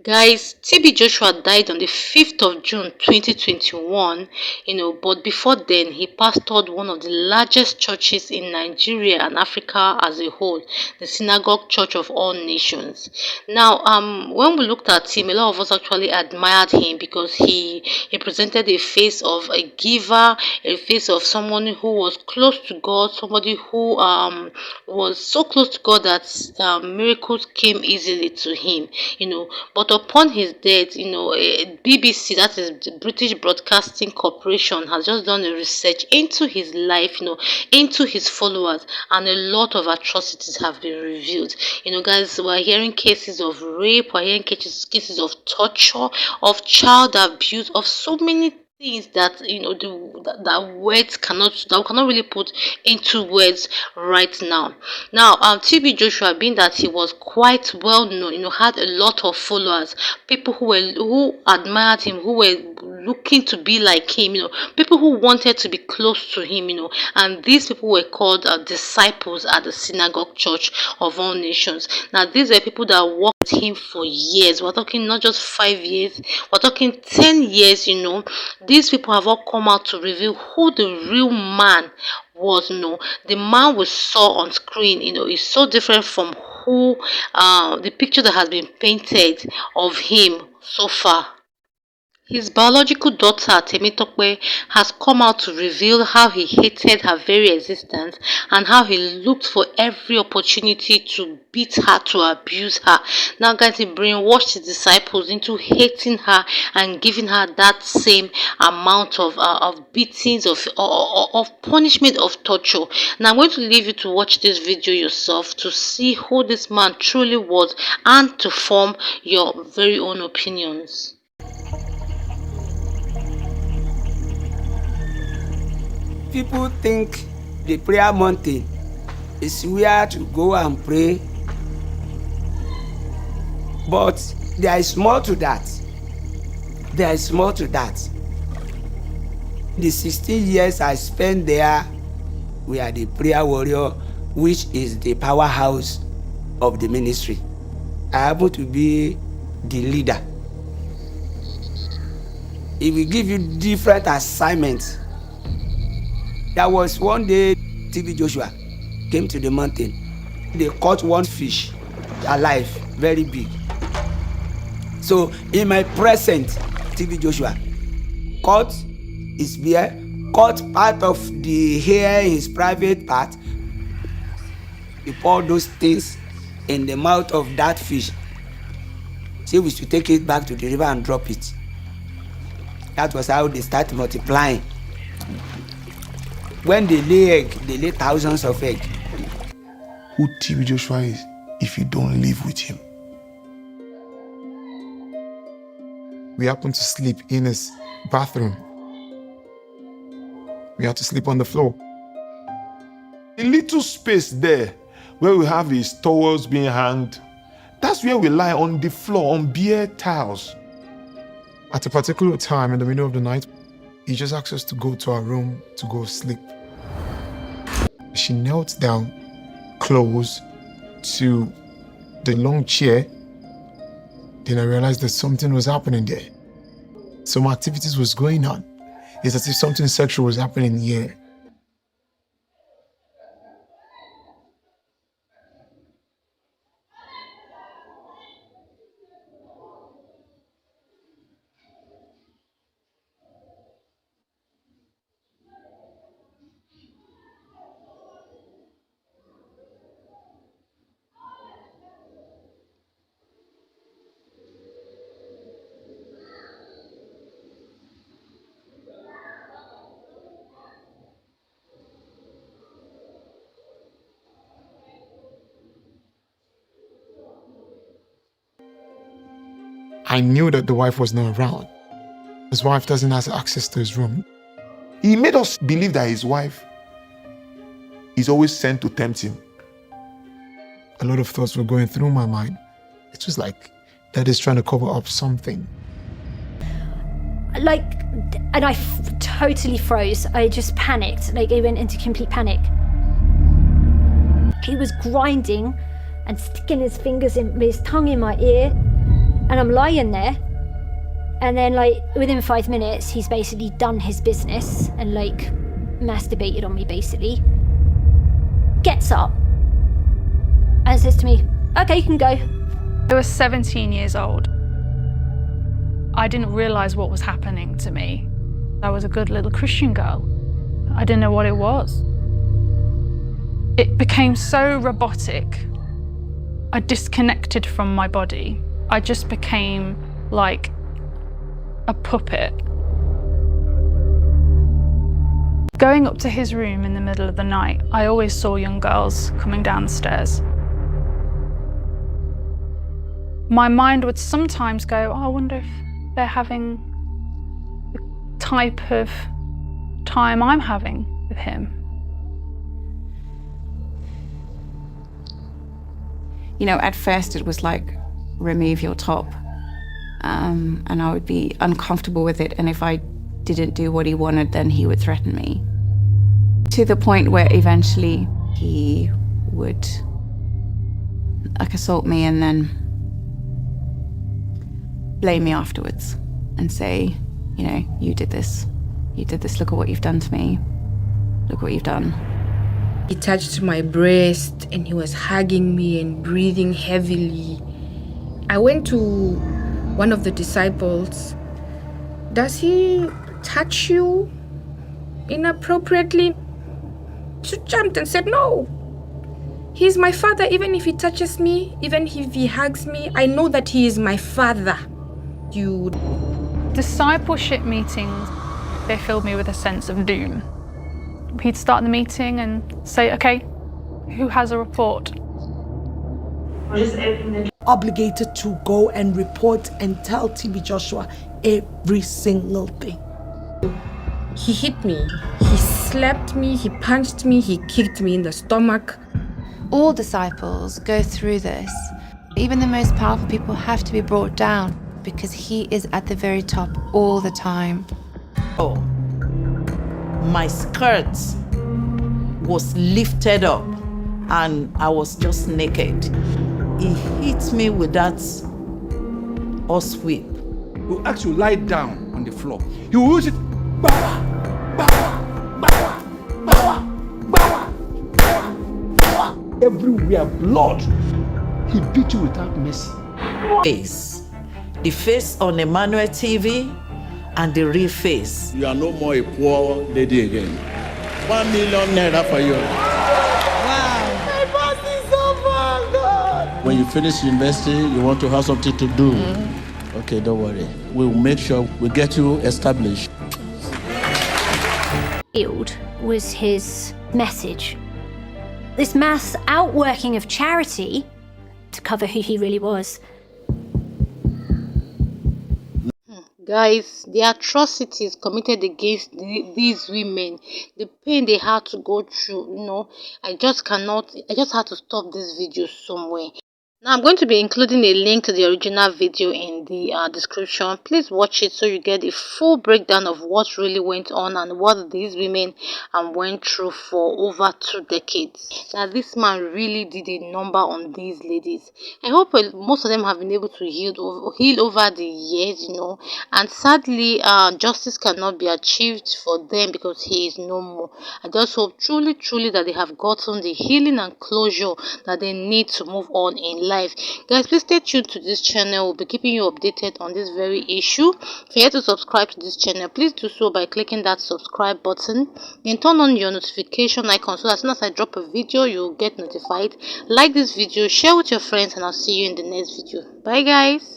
Guys, TB Joshua died on the 5th of June 2021, but before then, he pastored one of the largest churches in Nigeria and Africa as a whole, the Synagogue Church of All Nations. Now, when we looked at him, a lot of us actually admired him because he presented a face of a giver, a face of someone who was close to God, somebody who was so close to God that miracles came easily to him, but upon his death, BBC, that is the British Broadcasting Corporation, has just done a research into his life, into his followers, and a lot of atrocities have been revealed. Guys, we're hearing cases of rape, we're hearing cases of torture, of child abuse, of so many things that that words that we cannot really put into words right now. Now, TB Joshua, being that he was quite well known, had a lot of followers, people who admired him, who were looking to be like him, people who wanted to be close to him, and these people were called disciples at the Synagogue Church of All Nations. Now, these are people that worked with him for years. We're talking not just 5 years, we're talking 10 years. These people have all come out to reveal who the real man was. The man we saw on screen, is so different from who the picture that has been painted of him so far. His biological daughter, Temitope, has come out to reveal how he hated her very existence and how he looked for every opportunity to beat her, to abuse her. Now, guys, he brainwashed his disciples into hating her and giving her that same amount of beatings, of punishment, of torture. Now, I'm going to leave you to watch this video yourself to see who this man truly was and to form your very own opinions. People think the prayer mountain is where to go and pray, but there is more to that. There is more to that. The 16 years I spent there, we are the prayer warrior, which is the powerhouse of the ministry. I happen to be the leader. It will give you different assignments. There was one day TB Joshua came to the mountain. They caught one fish alive, very big. So in my presence, TB Joshua caught his beard, cut part of the hair in his private part. He poured those things in the mouth of that fish. Say we should take it back to the river and drop it. That was how they start multiplying. When they lay egg, they lay thousands of eggs. Who TB Joshua is if you don't live with him. We happened to sleep in his bathroom. We had to sleep on the floor. A little space there where we have his towels being hanged, that's where we lie on the floor on bare towels. At a particular time in the middle of the night, he just asked us to go to our room to go sleep. She knelt down close to the long chair. Then I realized that something was happening there. Some activities was going on. It's as if something sexual was happening here. I knew that the wife was not around. His wife doesn't have access to his room. He made us believe that his wife is always sent to tempt him. A lot of thoughts were going through my mind. It was like Dad is trying to cover up something. And I totally froze. I just panicked. I went into complete panic. He was grinding and sticking his tongue in my ear. And I'm lying there, and then like within 5 minutes he's basically done his business and like masturbated on me basically. Gets up and says to me, okay, you can go. I was 17 years old. I didn't realise what was happening to me. I was a good little Christian girl. I didn't know what it was. It became so robotic. I disconnected from my body. I just became like a puppet. Going up to his room in the middle of the night, I always saw young girls coming down the stairs. My mind would sometimes go, oh, I wonder if they're having the type of time I'm having with him. You know, at first it was like, remove your top. And I would be uncomfortable with it. And if I didn't do what he wanted, then he would threaten me. To the point where eventually he would like assault me and then blame me afterwards and say, you know, you did this, look at what you've done to me, look what you've done. He touched my breast and he was hugging me and breathing heavily. I went to one of the disciples. Does he touch you inappropriately? She jumped and said, no. He's my father. Even if he touches me, even if he hugs me, I know that he is my father. You. Discipleship meetings, they filled me with a sense of doom. He'd start the meeting and say, okay, who has a report? Obligated to go and report and tell TB Joshua every single thing. He hit me, he slapped me, he punched me, he kicked me in the stomach. All disciples go through this. Even the most powerful people have to be brought down because he is at the very top all the time. Oh, my skirt was lifted up and I was just naked. He hit me with that horse whip. He will actually lie down on the floor. He will use it. Bawa, bawa, bawa, bawa, bawa, bawa, bawa. Everywhere blood. He beat you without mercy. The face on Emmanuel TV and the real face. You are no more a poor lady again. 1 million naira for you. Wow. My boss is so far, God. When you finish university, you want to have something to do. Okay, don't worry. We'll make sure we get you established. Was his message. This mass outworking of charity to cover who he really was. Guys, the atrocities committed against these women, the pain they had to go through, I just had to stop this video somewhere. Now I'm going to be including a link to the original video in the description. Please watch it so you get a full breakdown of what really went on and what these women went through for over 2 decades. Now this man really did a number on these ladies. I hope most of them have been able to heal over the years, and sadly justice cannot be achieved for them because he is no more. I just hope truly that they have gotten the healing and closure that they need to move on in life. Guys, please stay tuned to this channel. We'll be keeping you updated on this very issue. If you're here to subscribe to this channel, please do so by clicking that subscribe button. Then turn on your notification icon so that as soon as I drop a video, you'll get notified. Like this video, share with your friends, and I'll see you in the next video. Bye guys.